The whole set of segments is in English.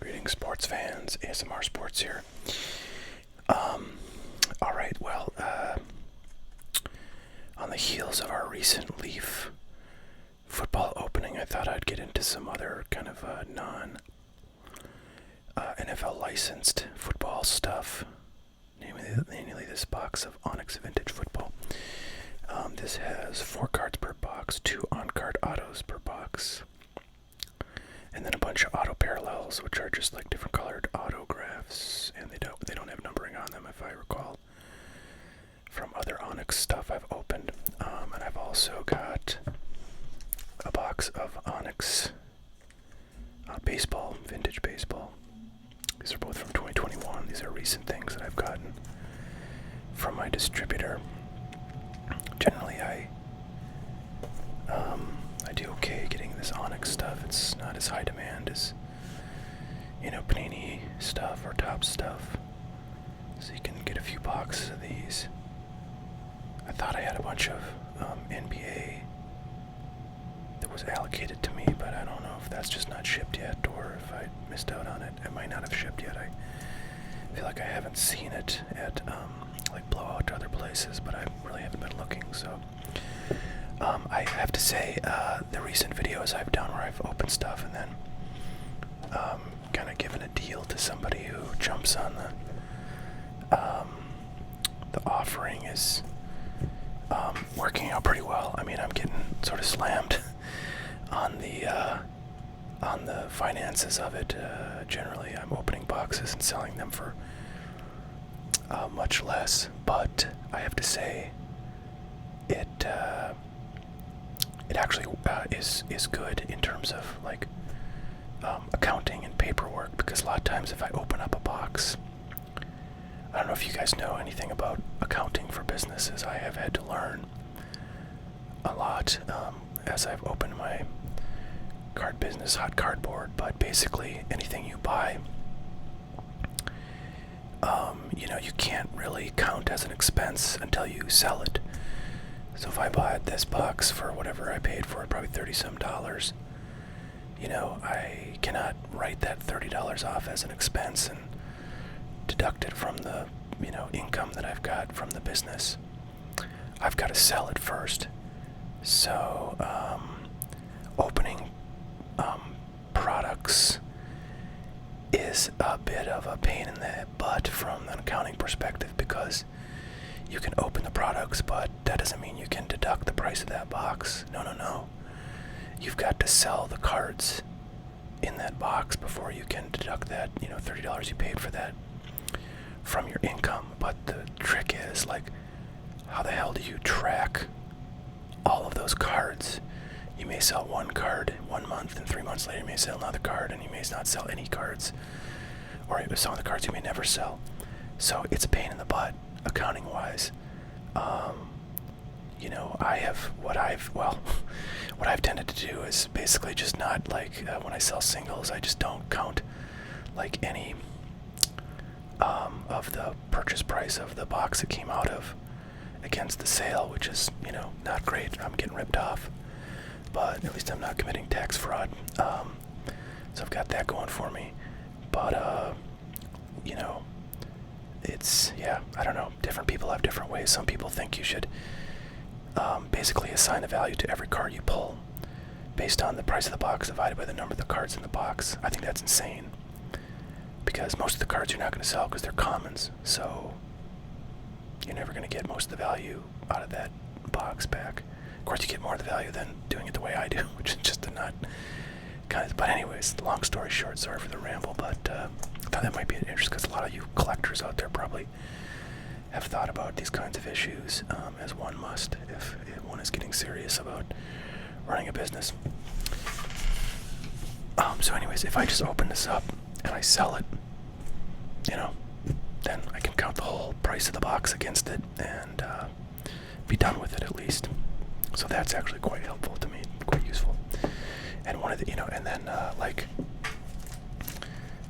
Greetings, sports fans. ASMR Sports here. Alright, well, on the heels of our recent Leaf football opening, I thought I'd get into some other kind of non-NFL licensed football stuff. Namely this box of Onyx vintage football. This has 4 cards per box, 2 on-card autos per box, and then a bunch of auto parallels, which are just like different colored autographs, and they don't have numbering on them, if I recall, from other Onyx stuff I've opened. And I've also got a box of Onyx baseball, vintage baseball. These are both from 2021. These are recent things that I've gotten from my distributor. Generally, I do okay getting this Onyx stuff. It's not as high demand as, Panini stuff or Top stuff. So you can get a few boxes of these. I thought I had a bunch of NBA that was allocated to me, but I don't know if that's just not shipped yet or if I missed out on it. It might not have shipped yet. I feel like I haven't seen it at like Blowout to other places, but I really haven't been looking. So I have to say, the recent videos I've done where I've opened stuff and then kind of given a deal to somebody who jumps on the offering is working out pretty well. I mean, I'm getting sort of slammed on the finances of it. Generally, I'm opening boxes and selling them for much less, but I have to say it actually is good in terms of like accounting and paperwork, because a lot of times if I open up a box, I don't know if you guys know anything about accounting for businesses. I have had to learn a lot as I've opened my card business, Hot Cardboard, but basically anything you buy, you can't really count as an expense until you sell it. So if I bought this box for whatever I paid for it, probably $30-some, I cannot write that $30 off as an expense and deduct it from the, income that I've got from the business. I've got to sell it first. So, opening products is a bit of a pain in the butt from an accounting perspective, because you can open the products, but that doesn't mean you can deduct the price of that box. No. You've got to sell the cards in that box before you can deduct that, $30 you paid for that from your income. But the trick is, like, how the hell do you track all of those cards? You may sell one card 1 month, and 3 months later you may sell another card, and you may not sell any cards. Or some of the cards you may never sell. So it's a pain in the butt, accounting-wise. What I've tended to do is basically just not, like, when I sell singles, I just don't count, like, any of the purchase price of the box it came out of against the sale, which is, not great. I'm getting ripped off, but at least I'm not committing tax fraud. So I've got that going for me. But, it's, I don't know. Different people have different ways. Some people think you should basically assign a value to every card you pull based on the price of the box divided by the number of the cards in the box. I think that's insane, because most of the cards you're not going to sell because they're commons, so you're never going to get most of the value out of that box back. Of course, you get more of the value than doing it the way I do, which is just to not kind of. But anyways, long story short, sorry for the ramble, but I thought that might be an interest, because a lot of you collectors out there probably have thought about these kinds of issues, as one must if one is getting serious about running a business. So anyways, if I just open this up and I sell it, then I can count the whole price of the box against it and be done with it at least. So that's actually quite helpful to me, quite useful. And one of the, and then like,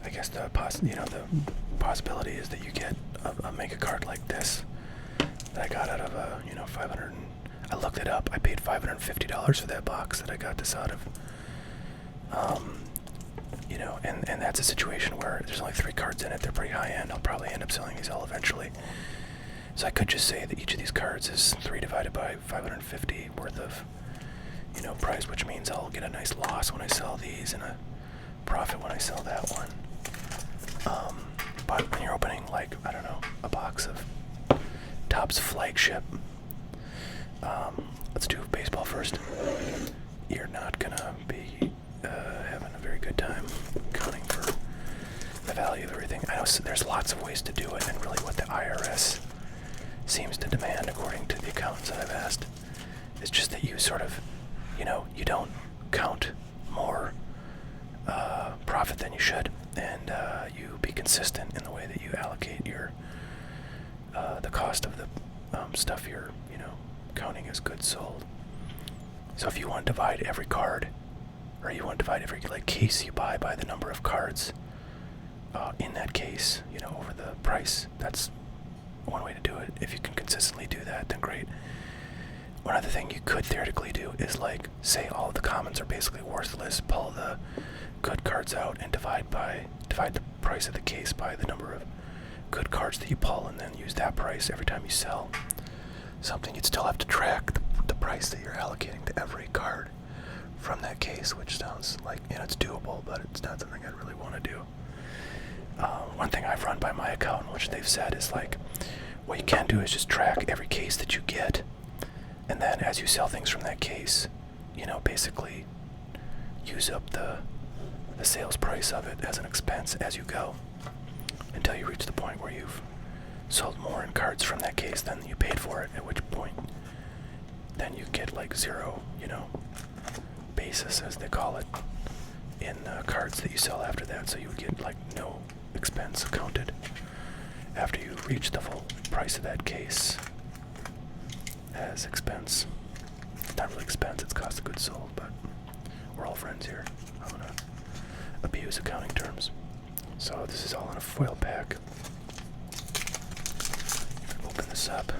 I guess the possibility is that you get a mega card like this that I got out of a, 500. I looked it up. I paid $550 for that box that I got this out of. and that's a situation where there's only 3 cards in it. They're pretty high end. I'll probably end up selling these all eventually. So I could just say that each of these cards is 3 divided by 550 worth of, price, which means I'll get a nice loss when I sell these and a profit when I sell that one. But when you're opening, like, I don't know, a box of Topps flagship, let's do baseball first. You're not gonna be having a very good time accounting for the value of everything. I know there's lots of ways to do it, and really what the IRS seems to demand, according to the accountants that I've asked, is just that you sort of, you don't count more profit than you should, and you be consistent in the way that you allocate your the cost of the stuff you're counting as goods sold. So if you want to divide every card, or you want to divide every case you buy by the number of cards in that case, over the price, that's one way to do it. If you can consistently do that, then great. One other thing you could theoretically do is, like, say all of the commons are basically worthless, pull the good cards out and divide the price of the case by the number of good cards that you pull, and then use that price every time you sell something. You'd still have to track the price that you're allocating to every card from that case, which sounds like, it's doable, but it's not something I really want to do. One thing I've run by my accountant, which they've said, is like, what you can do is just track every case that you get, and then as you sell things from that case, basically use up the sales price of it as an expense as you go, until you reach the point where you've sold more in cards from that case than you paid for it, at which point then you get like zero, basis, as they call it, in cards that you sell after that. So you would get like no expense accounted after you reach the full price of that case as expense. Not really expense, it's cost of goods sold, but we're all friends here. I'm gonna abuse accounting terms. So this is all in a foil pack. Open this up.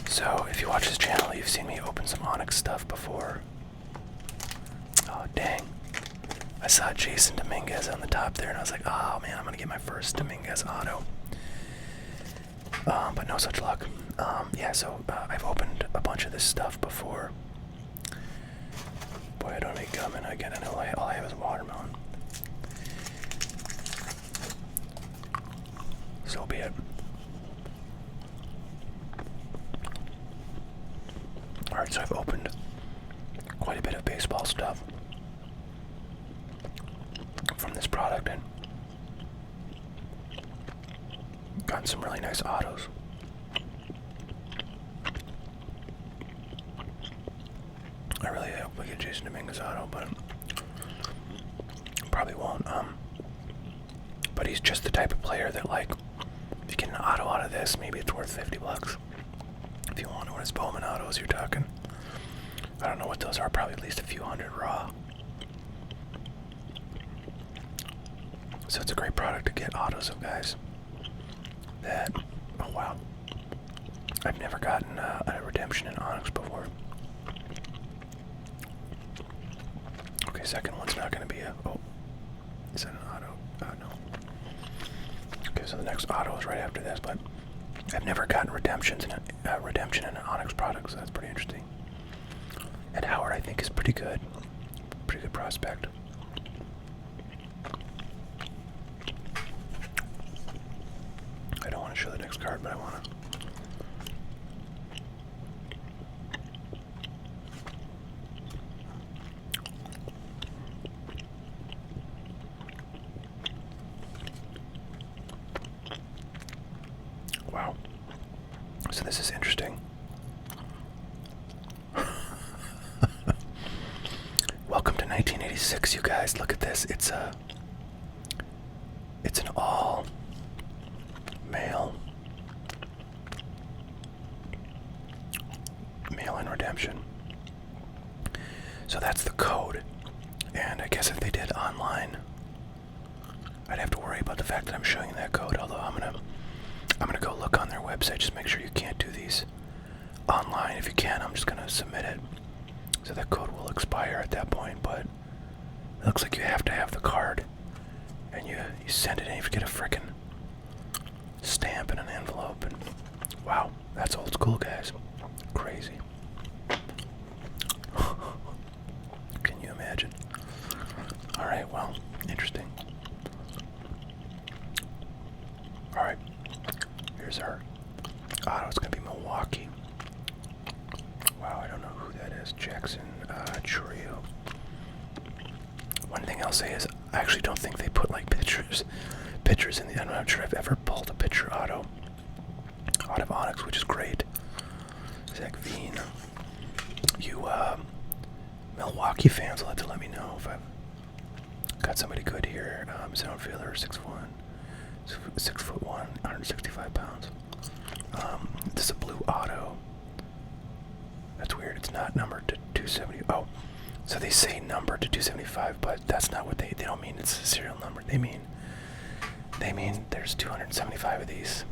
So if you watch this channel, you've seen me open some Onyx stuff before. Oh, dang. I saw Jason Dominguez on the top there, and I was like, oh man, I'm gonna get my first Dominguez auto. But no such luck. So I've opened a bunch of this stuff before. Boy, I don't make gum, and again, I know all I have is watermelon. So be it. Alright, so I've opened quite a bit of baseball stuff from this product, and gotten some really nice autos. I really hope we get Jason Dominguez auto, but probably won't. But he's just the type of player that, like, if you get an auto out of this, maybe it's worth $50. If you want one of his Bowman autos, you're talking, I don't know what those are, probably at least a few hundred raw. So it's a great product to get autos of guys that, oh wow, I've never gotten a redemption in Onyx before. Okay, second one's not going to be is that an auto? No. Okay, so the next auto is right after this, but I've never gotten redemption in an Onyx product, so that's pretty interesting. And Howard, I think, is pretty good prospect. I don't want to show the next card, but I want to. Wow. So this is interesting. Welcome to 1986, you guys. Look at this. It's an all mail-in redemption. So that's the code. And I guess if they did online, I'd have to worry about the fact that I'm showing that code, although I'm gonna go look on their website, just make sure you can't do these online. If you can, I'm just gonna submit it So that code will expire at that point, but it looks like you have to have the card. And you send it and you get a frickin' stamp in an envelope. And wow, that's old school, guys. Crazy. Can you imagine? Alright, well, interesting. Alright, here's our auto. It's going to be Milwaukee. Wow, I don't know who that is. Jackson Churio. One thing I'll say is I actually don't think they put like pictures in the. I'm not sure I've ever pulled a picture auto out of Onyx, which is great. Zach Veen, you Milwaukee fans will have to let me know if I've got somebody good here. Sound fielder, 6'1", 6'1", 165 pounds. This is a blue auto. That's weird. It's not numbered to 270. Oh, so they say numbered to 275, but that's not what they don't mean. It's a serial number. They mean there's 275 of these,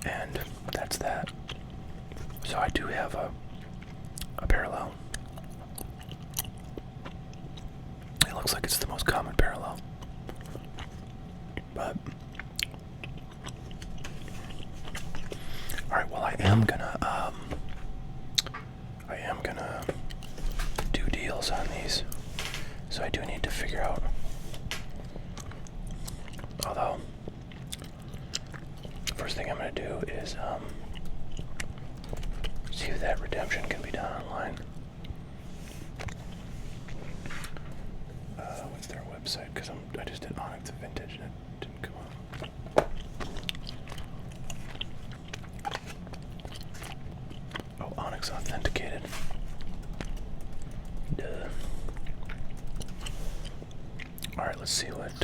and that's that. So I do have a parallel. It looks like it's the most common parallel, but all right. Well, I am gonna do deals on these, so I do need to figure out. Although, the first thing I'm gonna do is see if that redemption can be done online. What's their website? Because I just did Onyx Vintage and it didn't come up. Oh, Onyx Authenticated. Duh. Alright, let's see what it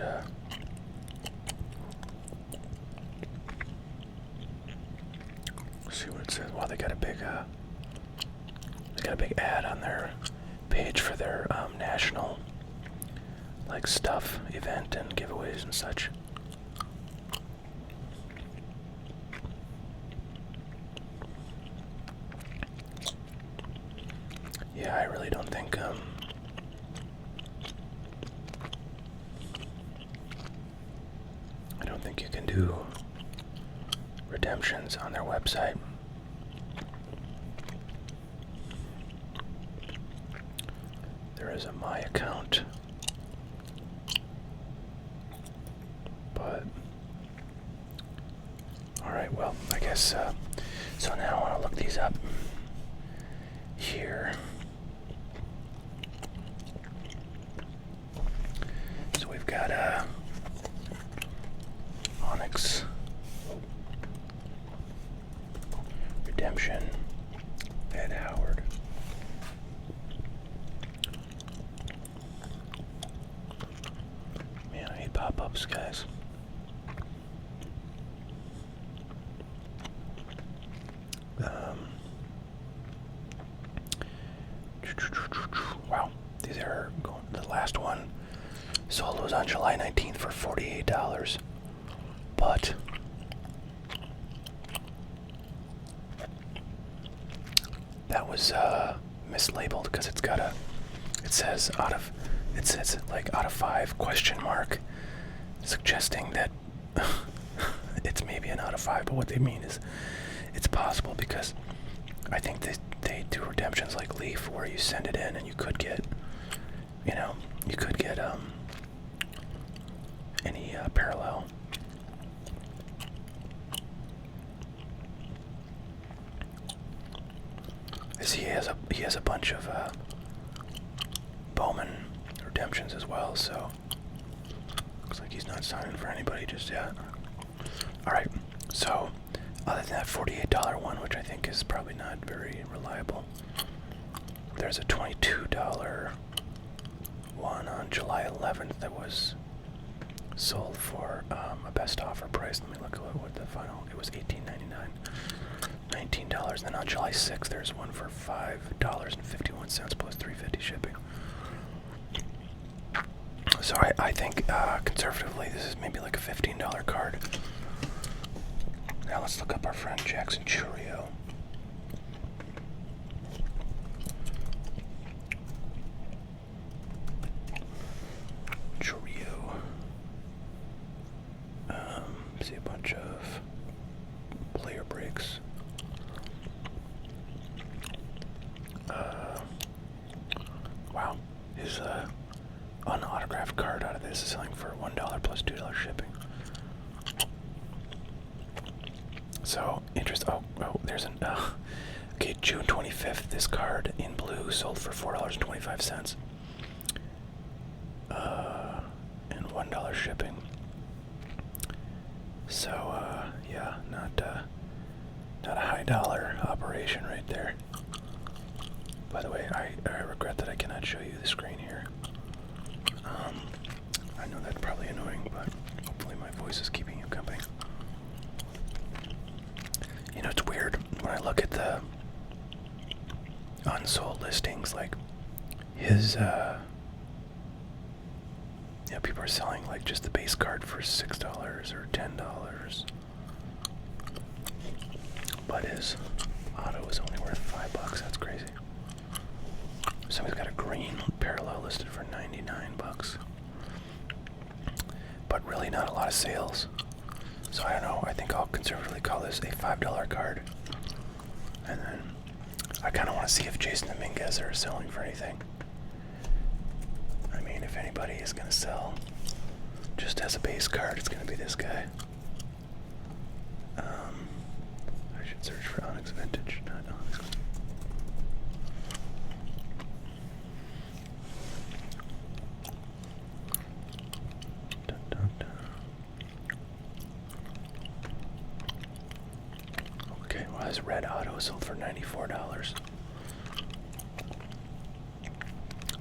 says. Wow, they got a big ad on their page for their national like stuff event and giveaways and such. Yeah, I really don't think you can do redemptions on their website. There is a My Account, but alright, well, I guess so now I want to look these up here. So we've got Onyx redemption, Ed Howard. Man, I hate pop-ups, guys. Wow, these are going. The last one sold was on July 19th for $48, but that was mislabeled because it says out of 5 question mark, suggesting that it's maybe an out of 5, but what they mean is it's possible because I think they do redemptions like Leaf where you send it in and you could get any parallel. I see he has a bunch of Bowman redemptions as well, so looks like he's not signing for anybody just yet. Alright, so other than that $48 one, which I think is probably not very reliable, there's a $22 one on July 11th that was sold for a best offer price. Let me look at what the final, it was $18.99. $19. Then on July 6th, there's one for $5.51 plus $3.50 shipping. So I think conservatively, this is maybe like a $15 card. Now let's look up our friend Jackson Churio. this is selling for $1 plus $2 shipping. So, oh, there's an, okay, June 25th, this card in blue sold for $4.25. And $1 shipping. So, yeah, not a high dollar operation right there. By the way, I regret that I cannot show you the screen here. I know that's probably annoying, but hopefully my voice is keeping you company. You know, it's weird when I look at the unsold listings, like his, people are selling like just the base card for $6 or $10. But his auto is only worth $5. That's crazy. Somebody's got a green parallel listed for $99. But really not a lot of sales. So I don't know, I think I'll conservatively call this a $5 card. And then I kind of want to see if Jason Dominguez are selling for anything. I mean, if anybody is going to sell just as a base card, it's going to be this guy. I should search for Onyx Vintage, not Onyx. Dun, dun, dun. Okay, well, his red auto sold for $94.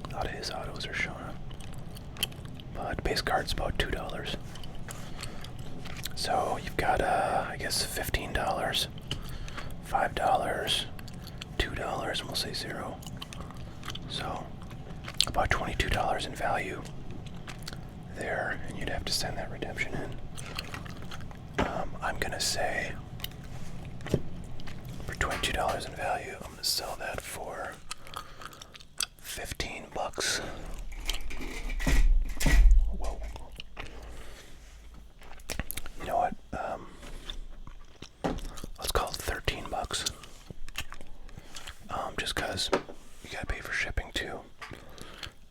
A lot of his autos are showing up. But base card's about $2. So you've got, I guess, $15, $5, $2, and we'll say 0. So about $22 in value there, and you'd have to send that redemption in. I'm gonna say for $22 in value, I'm gonna sell that for $15. Whoa. You know what? Let's call it $13. Just cause you gotta pay for shipping too.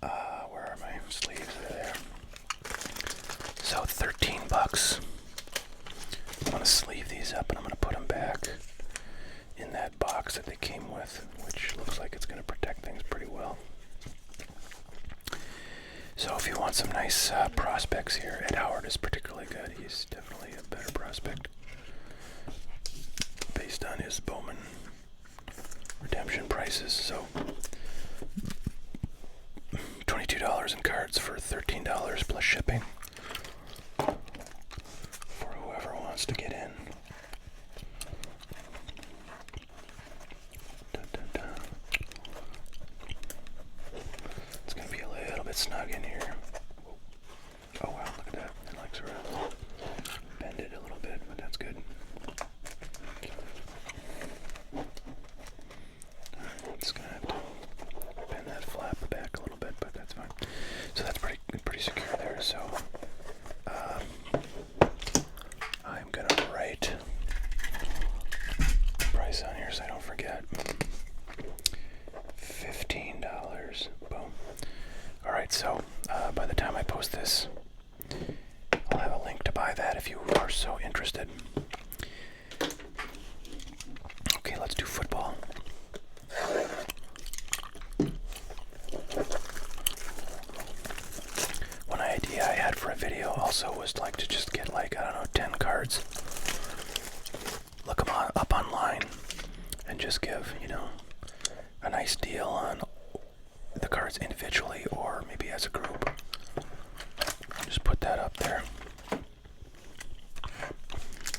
Where are my sleeves? They're there. So $13. I'm gonna sleeve these up and I'm gonna put them back in that box that they came with, which looks like it's gonna protect things pretty well. So if you want some nice prospects here, Ed Howard is particularly good. He's definitely a better prospect based on his Bowman redemption prices. So $22 in cards for $13 plus shipping for whoever wants to get in. It's going to be a little bit snug in here. Oh wow, look at that. It likes to bend it a little bit, but that's good. Just going to have to bend that flap back a little bit, but that's fine. So that's pretty secure there. So I'm going to write the price on here so I don't forget. $15. Boom. Alright, so by the time I post this, I'll have a link to buy that if you are so interested. Okay, let's do football. One idea I had for a video also was like to just get like, I don't know, 10 cards, look them up online, and just give, you know, a nice deal on the cards individually or maybe as a group. Just put that up there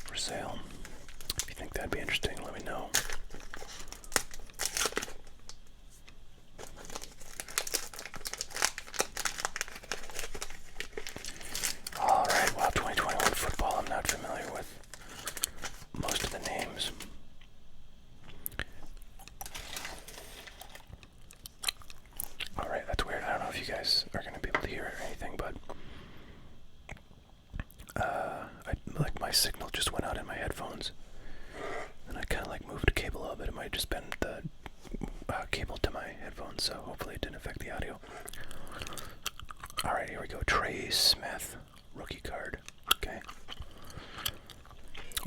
for sale. If you think that'd be interesting, let me know. Alright, well, 2021 football, I'm not familiar with most of the names. Alright, that's weird. I don't know if you guys are going to be able to hear it or anything, but like my signal just went out in my headphones, and I kind of like moved the cable a little bit. It might have just been the cable to my headphones, so hopefully it didn't affect the audio. Alright, here we go. Trey Smith, rookie card. Okay.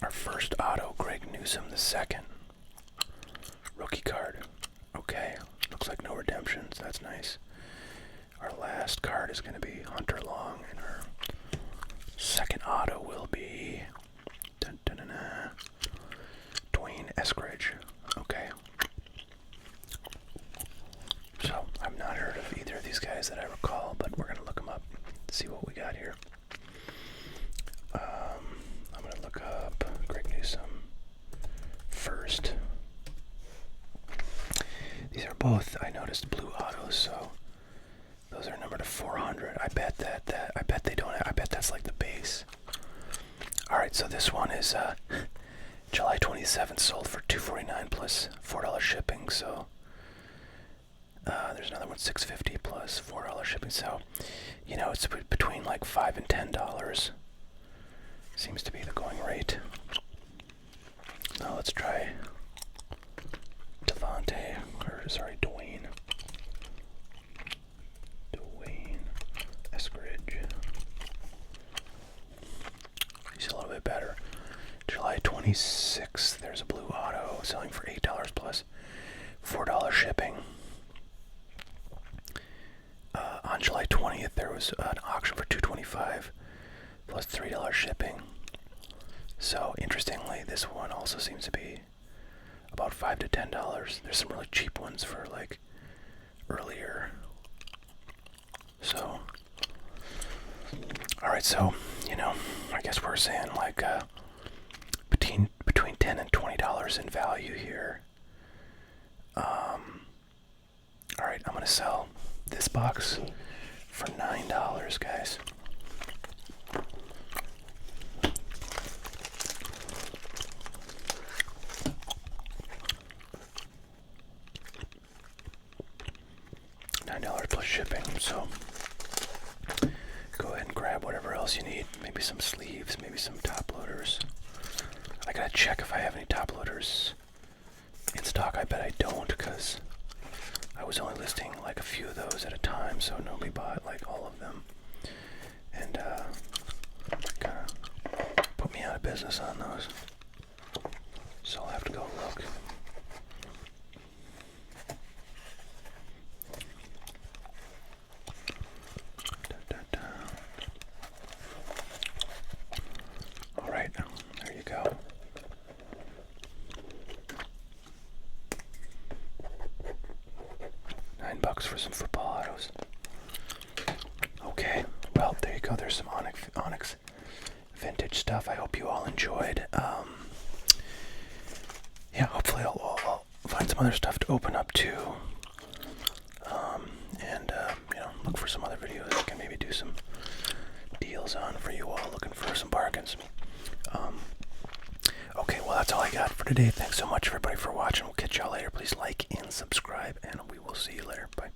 Our first auto, Greg Newsome the second. Rookie card. Okay. Looks like no redemptions. That's nice. Our last card is going to be Hunter Long, and our second auto will be Dwayne Eskridge. Okay. So, I've not heard of either of these guys that I recall, but we're going to look them up, see what we got here. I'm going to look up Greg Newsome first. These are both, I noticed, blue autos, so those are numbered to 400. I bet that's like the base. Alright, so this one is July 27th, sold for $249 plus $4 shipping, so there's another one, $650 plus $4 shipping, so, you know, it's between like $5 and $10. Seems to be the going rate. Now let's try Dwayne Eskridge. He's a little bit better. July 26th, there's a blue auto selling for $8 plus $4 shipping. On July 20th, there was an auction for $225 plus $3 shipping. So interestingly, this one also seems to be about $5 to $10. There's some really cheap ones for like earlier. So, all right. So, you know, I guess we're saying like between $10 and $20 in value here. All right, I'm gonna sell this box for $9, guys. $9 plus shipping, so go ahead and grab whatever else you need. Maybe some sleeves, maybe some top loaders. I gotta check if I have any top loaders in stock. I bet I don't, because I was only listing like a few of those at a time, so nobody bought like all of them. And kind of put me out of business on those. So I'll have to go look. Alright, there you go. $9 for some football autos. Okay, well, there you go. There's some Onyx vintage stuff. I hope you all enjoyed. Yeah, hopefully I'll find some other stuff to open up too. And you know, look for some other videos I can maybe do some deals on for you all looking for some bargains. Okay, well, that's all I got for today. Thanks so much, everybody, for watching. We'll catch y'all later. Please like and subscribe, and we will see you later. Bye.